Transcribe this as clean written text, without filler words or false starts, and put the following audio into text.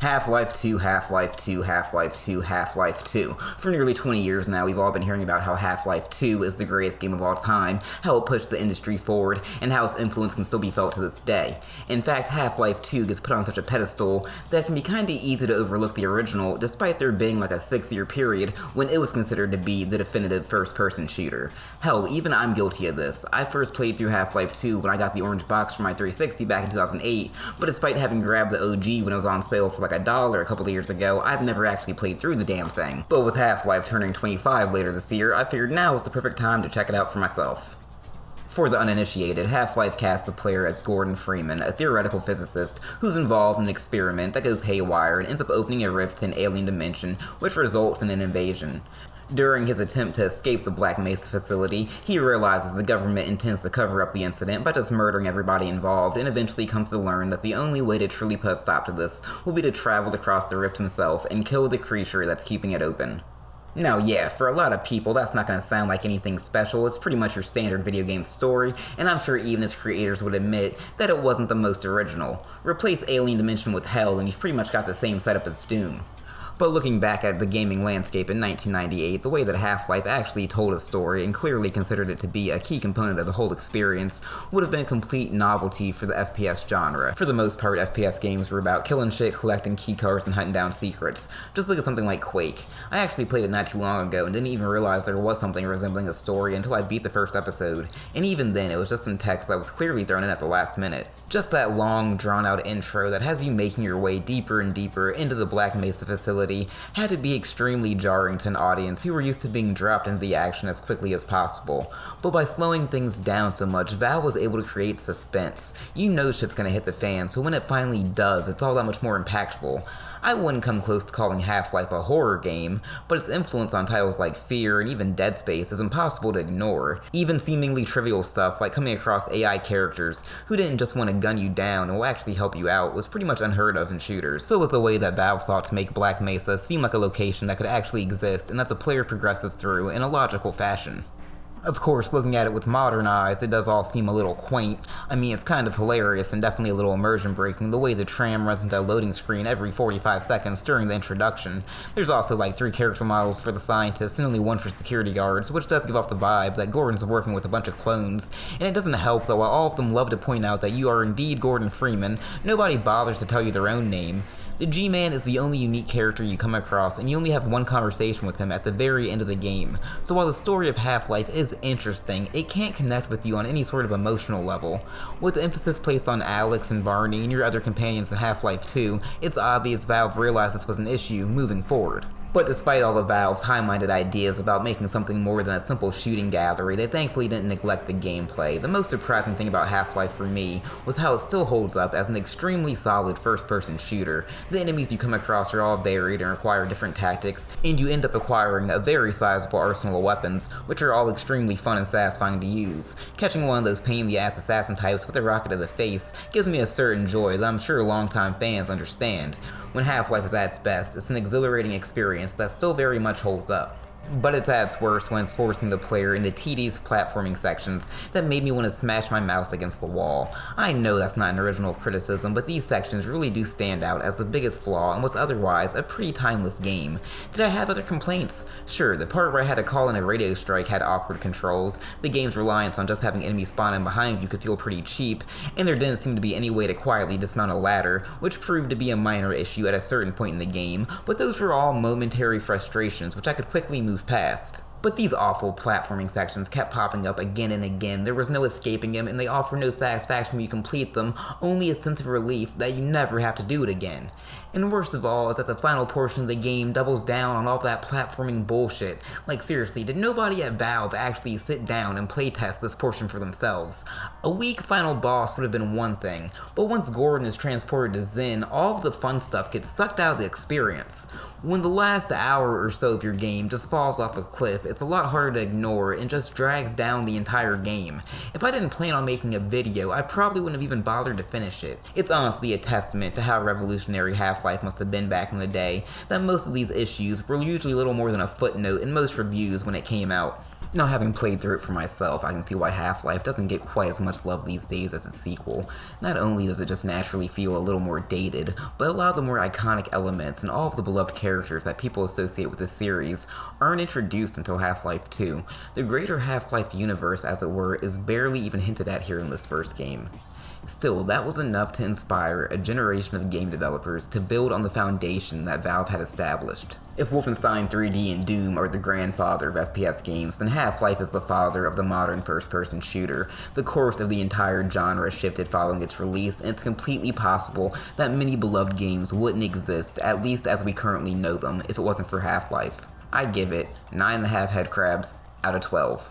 Half-Life 2, Half-Life 2, Half-Life 2, Half-Life 2. For nearly 20 years now, we've all been hearing about how Half-Life 2 is the greatest game of all time, how it pushed the industry forward, and how its influence can still be felt to this day. In fact, Half-Life 2 gets put on such a pedestal that it can be kinda easy to overlook the original, despite there being like a 6-year period when it was considered to be the definitive first-person shooter. Hell, even I'm guilty of this. I first played through Half-Life 2 when I got the orange box for my 360 back in 2008, but despite having grabbed the OG when it was on sale for like $1 a couple of years ago, I've never actually played through the damn thing. But with Half-Life turning 25 later this year, I figured now was the perfect time to check it out for myself. For the uninitiated, Half-Life casts the player as Gordon Freeman, a theoretical physicist who's involved in an experiment that goes haywire and ends up opening a rift to an alien dimension, which results in an invasion. During his attempt to escape the Black Mesa facility, he realizes the government intends to cover up the incident by just murdering everybody involved, and eventually comes to learn that the only way to truly put a stop to this will be to travel across the rift himself and kill the creature that's keeping it open. Now yeah, for a lot of people that's not going to sound like anything special. It's pretty much your standard video game story, and I'm sure even its creators would admit that it wasn't the most original. Replace Alien Dimension with Hell and you've pretty much got the same setup as Doom. But looking back at the gaming landscape in 1998, the way that Half-Life actually told a story and clearly considered it to be a key component of the whole experience would have been a complete novelty for the FPS genre. For the most part, FPS games were about killing shit, collecting keycards, and hunting down secrets. Just look at something like Quake. I actually played it not too long ago and didn't even realize there was something resembling a story until I beat the first episode, and even then it was just some text that was clearly thrown in at the last minute. Just that long, drawn-out intro that has you making your way deeper and deeper into the Black Mesa facility had to be extremely jarring to an audience who were used to being dropped into the action as quickly as possible. But by slowing things down so much, Valve was able to create suspense. You know shit's gonna hit the fan, so when it finally does, it's all that much more impactful. I wouldn't come close to calling Half-Life a horror game, but its influence on titles like Fear and even Dead Space is impossible to ignore. Even seemingly trivial stuff like coming across AI characters who didn't just want to gun you down and will actually help you out was pretty much unheard of in shooters. So was the way that Valve thought to make Black Mesa seem like a location that could actually exist and that the player progresses through in a logical fashion. Of course, looking at it with modern eyes, it does all seem a little quaint. I mean, it's kind of hilarious and definitely a little immersion breaking the way the tram runs into a loading screen every 45 seconds during the introduction. There's also like 3 character models for the scientists and only 1 for security guards, which does give off the vibe that Gordon's working with a bunch of clones. And it doesn't help that while all of them love to point out that you are indeed Gordon Freeman, nobody bothers to tell you their own name. The G-Man is the only unique character you come across, and you only have 1 conversation with him at the very end of the game. So while the story of Half-Life is interesting, it can't connect with you on any sort of emotional level. With the emphasis placed on Alex and Barney and your other companions in Half-Life 2, it's obvious Valve realized this was an issue moving forward. But despite all of Valve's high-minded ideas about making something more than a simple shooting gallery, they thankfully didn't neglect the gameplay. The most surprising thing about Half-Life for me was how it still holds up as an extremely solid first-person shooter. The enemies you come across are all varied and require different tactics, and you end up acquiring a very sizable arsenal of weapons, which are all extremely fun and satisfying to use. Catching one of those pain-in-the-ass assassin types with a rocket to the face gives me a certain joy that I'm sure longtime fans understand. When Half-Life is at its best, it's an exhilarating experience that still very much holds up. But it's at its worst when it's forcing the player into tedious platforming sections that made me want to smash my mouse against the wall. I know that's not an original criticism, but these sections really do stand out as the biggest flaw in what's otherwise a pretty timeless game. Did I have other complaints? Sure, the part where I had to call in a radio strike had awkward controls, the game's reliance on just having enemies spawn in behind you could feel pretty cheap, and there didn't seem to be any way to quietly dismount a ladder, which proved to be a minor issue at a certain point in the game, but those were all momentary frustrations which I could quickly move past. But these awful platforming sections kept popping up again and again. There was no escaping them, and they offer no satisfaction when you complete them, only a sense of relief that you never have to do it again. And worst of all is that the final portion of the game doubles down on all that platforming bullshit. Like seriously, did nobody at Valve actually sit down and playtest this portion for themselves? A weak final boss would have been one thing, but once Gordon is transported to Zen, all of the fun stuff gets sucked out of the experience. When the last hour or so of your game just falls off a cliff, it's a lot harder to ignore and just drags down the entire game. If I didn't plan on making a video, I probably wouldn't have even bothered to finish it. It's honestly a testament to how revolutionary Half-Life must have been back in the day, that most of these issues were usually little more than a footnote in most reviews when it came out. Now, having played through it for myself, I can see why Half-Life doesn't get quite as much love these days as its sequel. Not only does it just naturally feel a little more dated, but a lot of the more iconic elements and all of the beloved characters that people associate with the series aren't introduced until Half-Life 2. The greater Half-Life universe, as it were, is barely even hinted at here in this first game. Still, that was enough to inspire a generation of game developers to build on the foundation that Valve had established. If Wolfenstein 3D and Doom are the grandfather of FPS games, then Half-Life is the father of the modern first-person shooter. The course of the entire genre shifted following its release, and it's completely possible that many beloved games wouldn't exist, at least as we currently know them, if it wasn't for Half-Life. I'd give it 9.5 head crabs out of 12.